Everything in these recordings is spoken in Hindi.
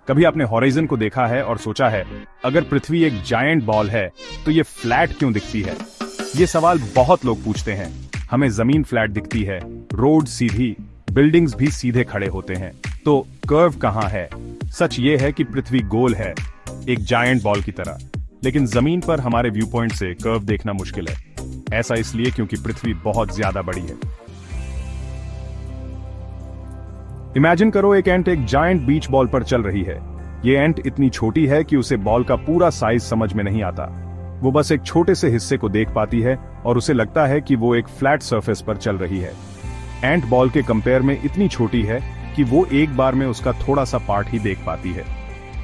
कभी आपने हॉराइजन को देखा है और सोचा है, अगर पृथ्वी एक जायंट बॉल है तो ये फ्लैट क्यों दिखती है? ये सवाल बहुत लोग पूछते हैं। हमें जमीन फ्लैट दिखती है, रोड सीधी, बिल्डिंग्स भी सीधे खड़े होते हैं, तो कर्व कहाँ है? सच ये है कि पृथ्वी गोल है, एक जायंट बॉल की तरह, लेकिन जमीन पर हमारे व्यू पॉइंट से कर्व देखना मुश्किल है। ऐसा इसलिए क्योंकि पृथ्वी बहुत ज्यादा बड़ी है। इमेजिन करो एक एंट एक जायंट बीच बॉल पर चल रही है। ये एंट इतनी छोटी है कि उसे बॉल का पूरा साइज समझ में नहीं आता। वो बस एक छोटे से हिस्से को देख पाती है और उसे लगता है कि वो एक फ्लैट सरफेस पर चल रही है। एंट बॉल के कंपेयर में इतनी छोटी है कि वो एक बार में उसका थोड़ा सा पार्ट ही देख पाती है।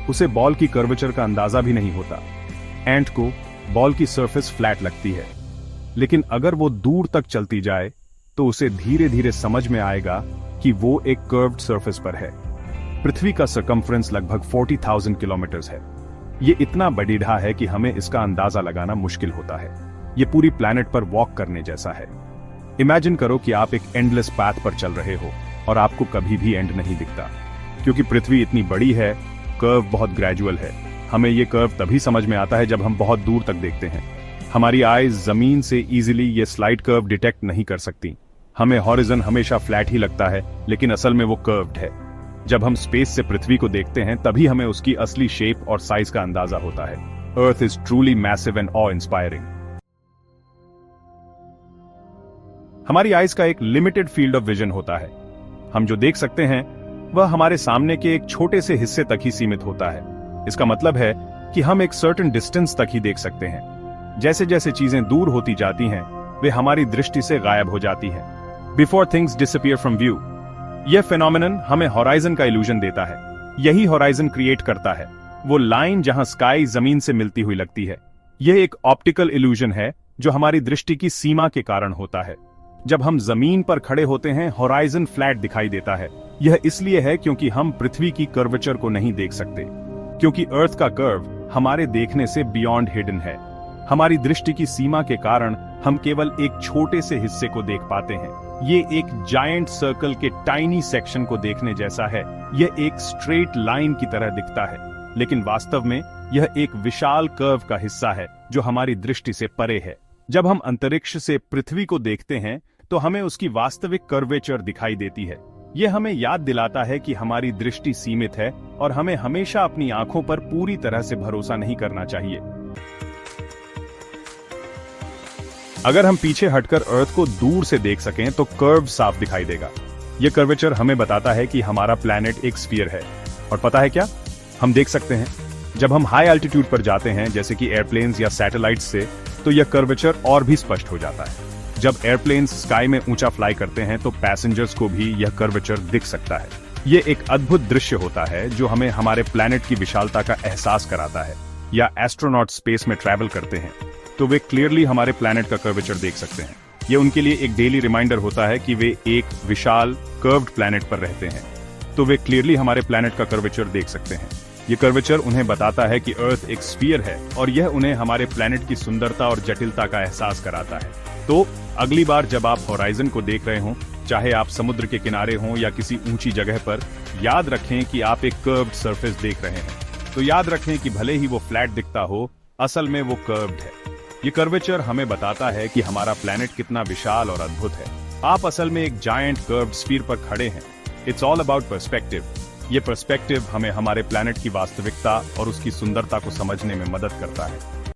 उसे बॉल की कर्वेचर का अंदाजा भी नहीं होता। एंट को बॉल की सरफेस फ्लैट लगती है, लेकिन अगर वो दूर तक चलती जाए तो उसे धीरे धीरे समझ में आएगा कि वो एक कर्व्ड सरफेस पर है। पृथ्वी का सरकमफ्रेंस लगभग 40,000 किलोमीटर है। ये इतना बडीढ़ा है कि हमें इसका अंदाजा लगाना मुश्किल होता है। ये पूरी प्लैनेट पर वॉक करने जैसा है। इमेजिन करो कि आप एक एंडलेस पाथ पर चल रहे हो और आपको कभी भी एंड नहीं दिखता। क्योंकि पृथ्वी इतनी बड़ी है, कर्व बहुत ग्रेजुअल है। हमें ये कर्व तभी समझ में आता है जब हम बहुत दूर तक देखते हैं। हमारी आईज जमीन से इजीली ये स्लाइड कर्व डिटेक्ट नहीं कर सकती। हमें हॉरिजन हमेशा फ्लैट ही लगता है, लेकिन असल में वो कर्व्ड है। जब हम स्पेस से पृथ्वी को देखते हैं तभी हमें उसकी असली शेप और साइज का अंदाजा होता है। Earth is truly massive and of inspiring. हमारी आईज का एक लिमिटेड फील्ड ऑफ विजन होता है। हम जो देख सकते हैं वह हमारे सामने के एक छोटे से हिस्से तक ही सीमित होता है। इसका मतलब है कि हम एक सर्टेन डिस्टेंस तक ही देख सकते हैं। जैसे जैसे चीजें दूर होती जाती हैं, वे हमारी दृष्टि से गायब हो जाती हैं। Before things disappear from view। यह फेनोमेनन हमें हॉराइजन का इल्यूजन देता है। यही हॉराइजन क्रिएट करता है वो लाइन जहां स्काई जमीन से मिलती हुई लगती है। यह एक ऑप्टिकल इल्यूजन है जो हमारी दृष्टि की सीमा के कारण होता है। जब हम जमीन पर खड़े होते हैं, हॉराइजन फ्लैट दिखाई देता है। यह इसलिए है क्योंकि हम पृथ्वी की कर्वेचर को नहीं देख सकते, क्योंकि अर्थ का कर्व हमारे देखने से बियॉन्ड हिडन है। हमारी दृष्टि की सीमा के कारण हम केवल एक छोटे से हिस्से को देख पाते हैं। ये एक जायंट सर्कल के टाइनी सेक्शन को देखने जैसा है। यह एक स्ट्रेट लाइन की तरह दिखता है, लेकिन वास्तव में यह एक विशाल कर्व का हिस्सा है जो हमारी दृष्टि से परे है। जब हम अंतरिक्ष से पृथ्वी को देखते हैं तो हमें उसकी वास्तविक कर्वेचर दिखाई देती है। यह हमें याद दिलाता है कि हमारी दृष्टि सीमित है और हमें हमेशा अपनी आंखों पर पूरी तरह से भरोसा नहीं करना चाहिए। अगर हम पीछे हटकर अर्थ को दूर से देख सकें तो कर्व साफ दिखाई देगा। यह कर्वेचर हमें बताता है कि हमारा प्लैनेट एक स्फीयर है। और पता है क्या हम देख सकते हैं? जब हम हाई एल्टीट्यूड पर जाते हैं, जैसे कि एयरप्लेन्स या सैटेलाइट्स से, तो यह कर्वेचर और भी स्पष्ट हो जाता है। जब एयरप्लेन्स स्काई में ऊंचा फ्लाई करते हैं तो पैसेंजर्स को भी यह कर्वेचर दिख सकता है। यह एक अद्भुत दृश्य होता है जो हमें हमारे प्लैनेट की विशालता का एहसास कराता है। या एस्ट्रोनॉट स्पेस में ट्रैवल करते हैं तो वे क्लियरली हमारे प्लैनेट का कर्वेचर देख सकते हैं। यह उनके लिए एक डेली रिमाइंडर होता है कि वे एक विशाल कर्व्ड प्लैनेट पर रहते हैं, तो वे क्लियरली हमारे प्लैनेट का कर्वेचर देख सकते हैं। यह कर्वेचर उन्हें बताता है कि अर्थ एक स्फीयर है और यह उन्हें हमारे प्लैनेट की सुंदरता और जटिलता का एहसास कराता है। तो अगली बार जब आप हॉराइजन को देख रहे हों, चाहे आप समुद्र के किनारे हों या किसी ऊंची जगह पर, याद रखें कि आप एक कर्व्ड सरफेस देख रहे हैं। तो याद रखें कि भले ही वो फ्लैट दिखता हो, असल में वो कर्व्ड है। ये कर्वेचर हमें बताता है कि हमारा प्लैनेट कितना विशाल और अद्भुत है। आप असल में एक जायंट कर्व्ड स्फीयर पर खड़े हैं। It's all about perspective. ये पर्सपेक्टिव हमें हमारे प्लैनेट की वास्तविकता और उसकी सुंदरता को समझने में मदद करता है।